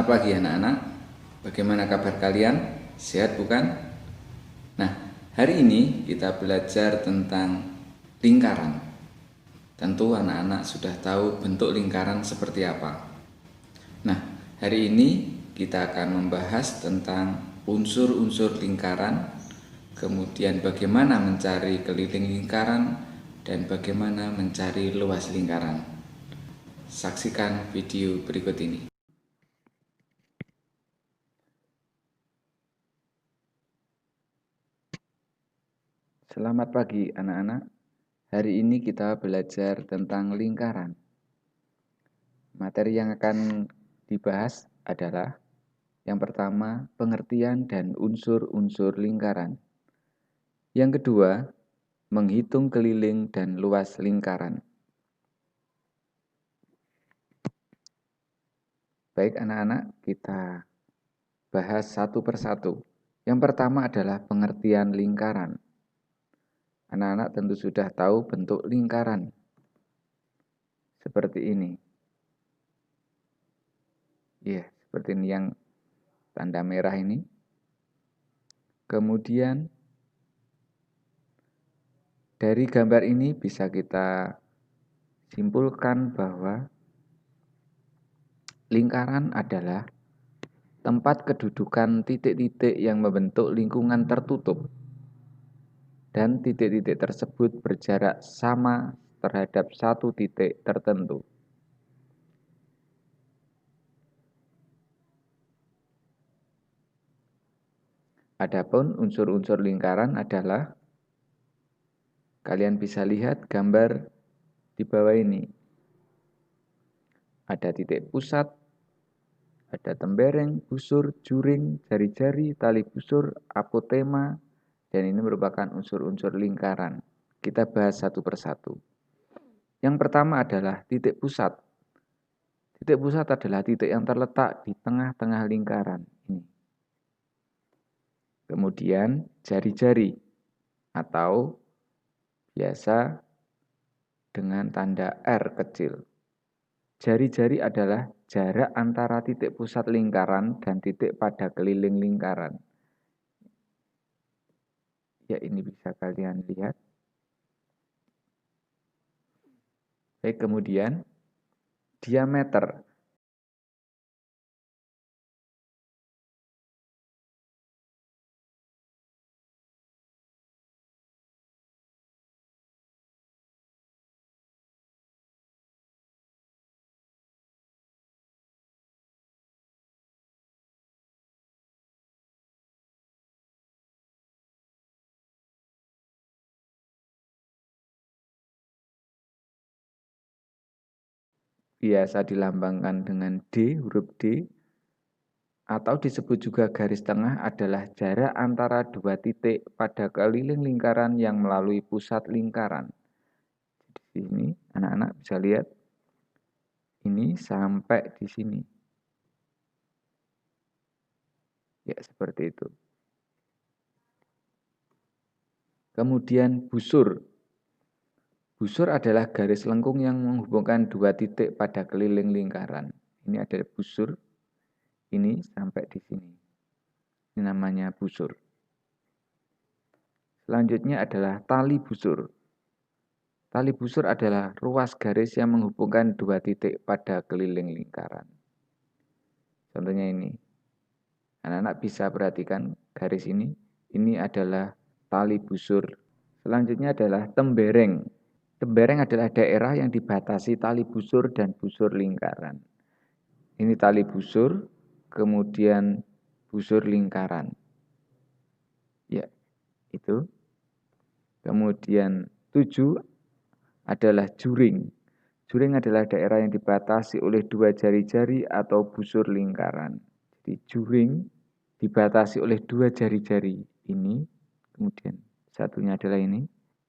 Selamat pagi anak-anak. Bagaimana kabar kalian? Sehat bukan? Nah, hari ini kita belajar tentang lingkaran. Tentu anak-anak sudah tahu bentuk lingkaran seperti apa. Nah, hari ini kita akan membahas tentang unsur-unsur lingkaran, kemudian bagaimana mencari keliling lingkaran, dan bagaimana mencari luas lingkaran. Saksikan video berikut ini. Selamat pagi anak-anak. Hari ini kita belajar tentang lingkaran. Materi yang akan dibahas adalah yang pertama, pengertian dan unsur-unsur lingkaran. Yang kedua, menghitung keliling dan luas lingkaran. Baik anak-anak, kita bahas satu persatu. Yang pertama adalah pengertian lingkaran. Anak-anak tentu sudah tahu bentuk lingkaran. Seperti ini. Ya, seperti ini yang tanda merah ini. Kemudian dari gambar ini bisa kita simpulkan bahwa lingkaran adalah tempat kedudukan titik-titik yang membentuk lingkungan tertutup. Dan titik-titik tersebut berjarak sama terhadap satu titik tertentu. Adapun unsur-unsur lingkaran adalah, kalian bisa lihat gambar di bawah ini. Ada titik pusat, ada tembereng, busur, juring, jari-jari, tali busur, apotema, dan ini merupakan unsur-unsur lingkaran. Kita bahas satu persatu. Yang pertama adalah titik pusat. Titik pusat adalah titik yang terletak di tengah-tengah lingkaran ini. Kemudian jari-jari atau biasa dengan tanda R kecil. Jari-jari adalah jarak antara titik pusat lingkaran dan titik pada keliling lingkaran. Ya, ini bisa kalian lihat. Baik, kemudian diameter. Biasa dilambangkan dengan D, huruf D, atau disebut juga garis tengah adalah jarak antara dua titik pada keliling lingkaran yang melalui pusat lingkaran. Di sini anak-anak bisa lihat, ini sampai di sini. Ya, seperti itu. Kemudian busur. Busur adalah garis lengkung yang menghubungkan dua titik pada keliling lingkaran. Ini ada busur, ini sampai di sini. Ini namanya busur. Selanjutnya adalah tali busur. Tali busur adalah ruas garis yang menghubungkan dua titik pada keliling lingkaran. Contohnya ini. Anak-anak bisa perhatikan garis ini. Ini adalah tali busur. Selanjutnya adalah tembereng. Tembereng adalah daerah yang dibatasi tali busur dan busur lingkaran. Ini tali busur, kemudian busur lingkaran. Ya, itu. Kemudian 7 adalah juring. Juring adalah daerah yang dibatasi oleh dua jari-jari atau busur lingkaran. Jadi juring dibatasi oleh dua jari-jari ini, kemudian satunya adalah ini,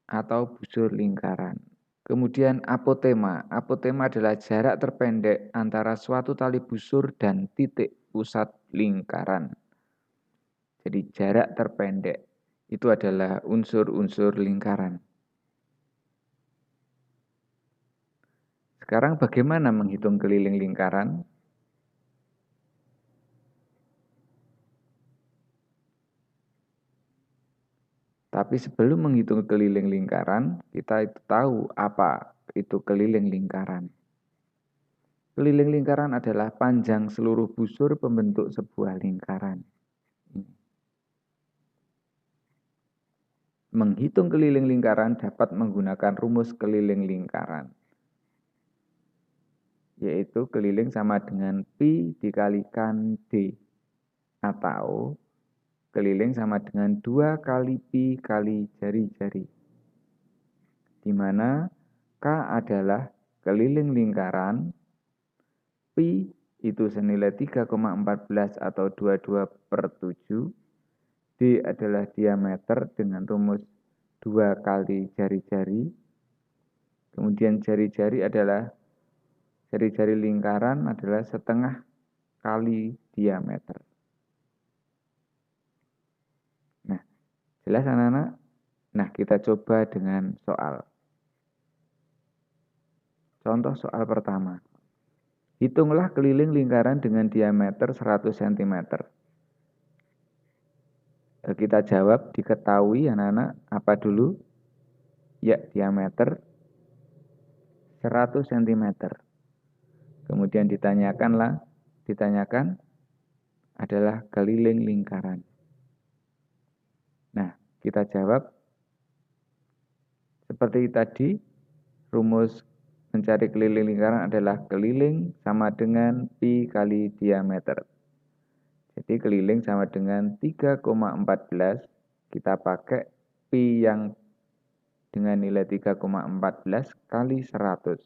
atau busur lingkaran. Kemudian apotema. Apotema adalah jarak terpendek antara suatu tali busur dan titik pusat lingkaran. Jadi jarak terpendek itu adalah unsur-unsur lingkaran. Sekarang bagaimana menghitung keliling lingkaran? Tapi sebelum menghitung keliling lingkaran, kita itu tahu apa itu keliling lingkaran. Keliling lingkaran adalah panjang seluruh busur pembentuk sebuah lingkaran. Menghitung keliling lingkaran dapat menggunakan rumus keliling lingkaran, yaitu keliling sama dengan pi dikalikan d, atau keliling sama dengan 2 kali pi kali jari-jari, di mana K adalah keliling lingkaran, pi itu senilai 3,14 atau 22/7, D adalah diameter dengan rumus 2 kali jari-jari. Kemudian jari-jari lingkaran adalah setengah kali diameter. Nah, jelas anak-anak? Nah, kita coba dengan soal. Contoh soal pertama. Hitunglah keliling lingkaran dengan diameter 100 cm. Kita jawab, diketahui anak-anak apa dulu? Ya, diameter 100 cm. Kemudian ditanyakan adalah keliling lingkaran. Nah, kita jawab seperti tadi, rumus mencari keliling lingkaran adalah keliling sama dengan pi kali diameter. Jadi keliling sama dengan 3,14, kita pakai pi yang dengan nilai 3,14 kali 100.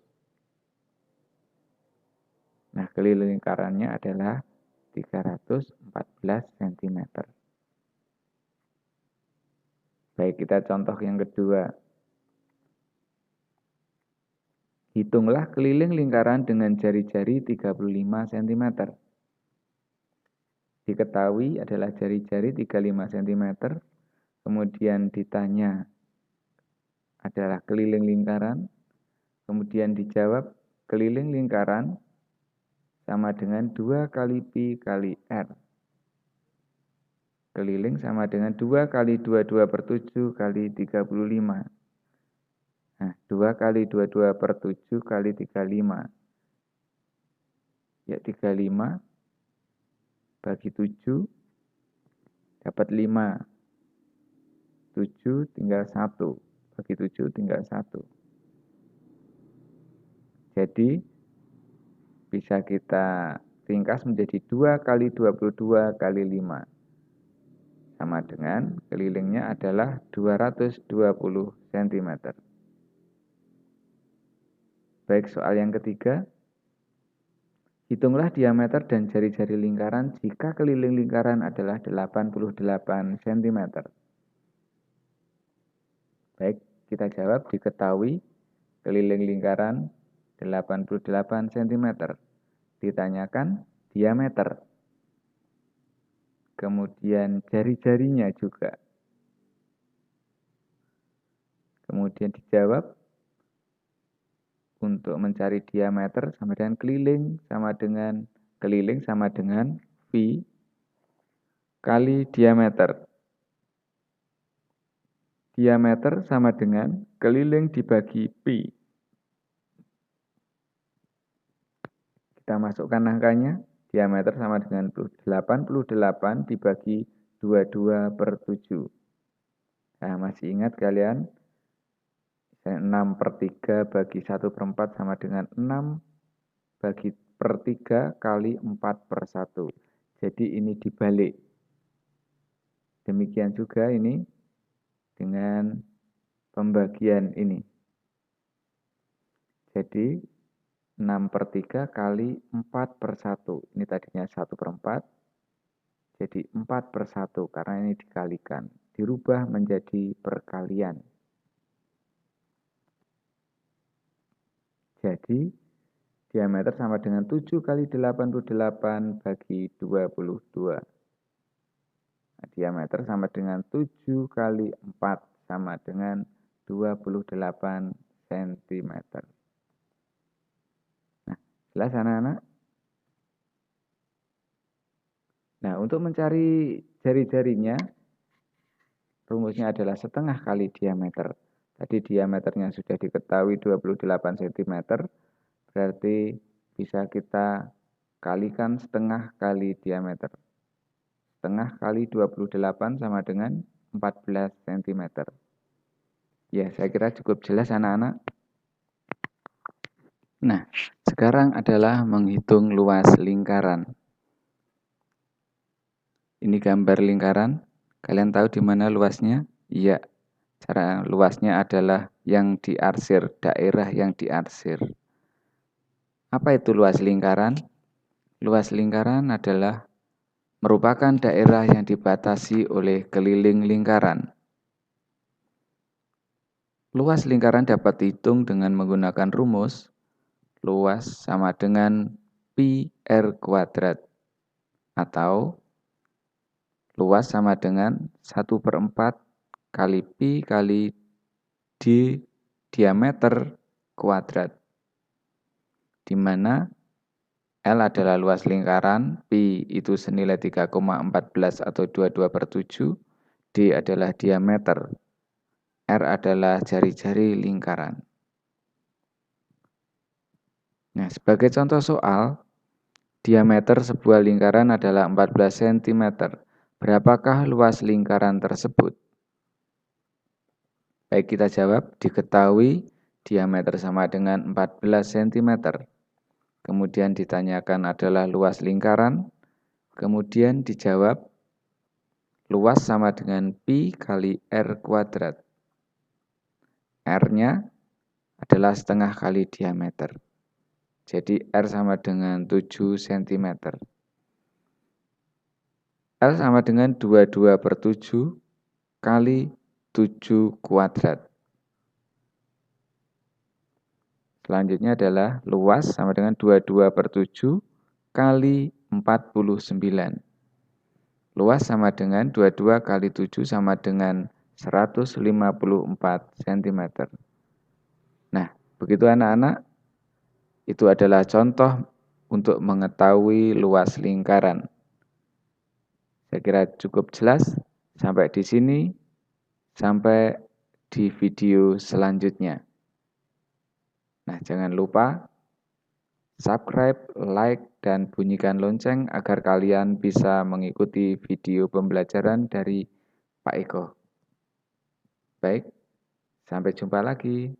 Nah, keliling lingkarannya adalah 314 cm. Baik, kita contoh yang kedua. Hitunglah keliling lingkaran dengan jari-jari 35 cm. Diketahui adalah jari-jari 35 cm. Kemudian ditanya adalah keliling lingkaran. Kemudian dijawab keliling lingkaran sama dengan 2 kali pi kali r. Keliling sama dengan 2 kali 22/7 kali 35. Nah, 2 kali 22/7 kali 35. Ya, 35 bagi 7 dapat 5. 7 tinggal 1. Bagi 7 tinggal 1. Jadi, bisa kita ringkas menjadi 2 kali 22 kali 5. Sama dengan kelilingnya adalah 220 cm. Baik, soal yang ketiga. Hitunglah diameter dan jari-jari lingkaran jika keliling lingkaran adalah 88 cm. Baik, kita jawab diketahui keliling lingkaran 88 cm. Ditanyakan diameter. Kemudian jari-jarinya juga. Kemudian dijawab untuk mencari diameter sama dengan keliling sama dengan pi kali diameter. Diameter sama dengan keliling dibagi pi. Kita masukkan angkanya, diameter sama dengan 88 dibagi 22/7. Nah, masih ingat kalian? 6/3 bagi 1/4 sama dengan 6 bagi per 3 kali 4/1. Jadi ini dibalik. Demikian juga ini dengan pembagian ini. Jadi 6/3 kali 4/1. Ini tadinya 1/4. Jadi 4/1 karena ini dikalikan. Dirubah menjadi perkalian. Jadi diameter sama dengan 7 kali 88 bagi 22. Nah, diameter sama dengan 7 kali 4 sama dengan 28 cm. Nah, jelas anak-anak? Nah, untuk mencari jari-jarinya, rumusnya adalah setengah kali diameter. Tadi diameternya sudah diketahui 28 cm, berarti bisa kita kalikan setengah kali diameter. Setengah kali 28 sama dengan 14 cm. Ya, saya kira cukup jelas anak-anak. Nah, sekarang adalah menghitung luas lingkaran. Ini gambar lingkaran. Kalian tahu di mana luasnya? Iya, cara luasnya adalah yang diarsir, daerah yang diarsir. Apa itu luas lingkaran? Luas lingkaran adalah merupakan daerah yang dibatasi oleh keliling lingkaran. Luas lingkaran dapat dihitung dengan menggunakan rumus luas sama dengan pi r kuadrat atau luas sama dengan 1/4 kali pi kali d diameter kuadrat, di mana L adalah luas lingkaran, pi itu senilai 3,14 atau 22/7, d adalah diameter, R adalah jari-jari lingkaran. Nah, sebagai contoh soal, diameter sebuah lingkaran adalah 14 cm. Berapakah luas lingkaran tersebut? Baik, kita jawab, diketahui diameter sama dengan 14 cm. Kemudian ditanyakan adalah luas lingkaran, kemudian dijawab luas sama dengan pi kali r kuadrat. R-nya adalah setengah kali diameter. Jadi R sama dengan 7 cm. L sama dengan 22/7 kali 7 kuadrat. Selanjutnya adalah luas sama dengan 22/7 kali 49. Luas sama dengan 22 kali 7 sama dengan 154 cm. Nah, begitu anak-anak, itu adalah contoh untuk mengetahui luas lingkaran. Saya kira cukup jelas. Sampai di sini, sampai di video selanjutnya. Nah, jangan lupa subscribe, like, dan bunyikan lonceng agar kalian bisa mengikuti video pembelajaran dari Pak Eko. Baik, sampai jumpa lagi.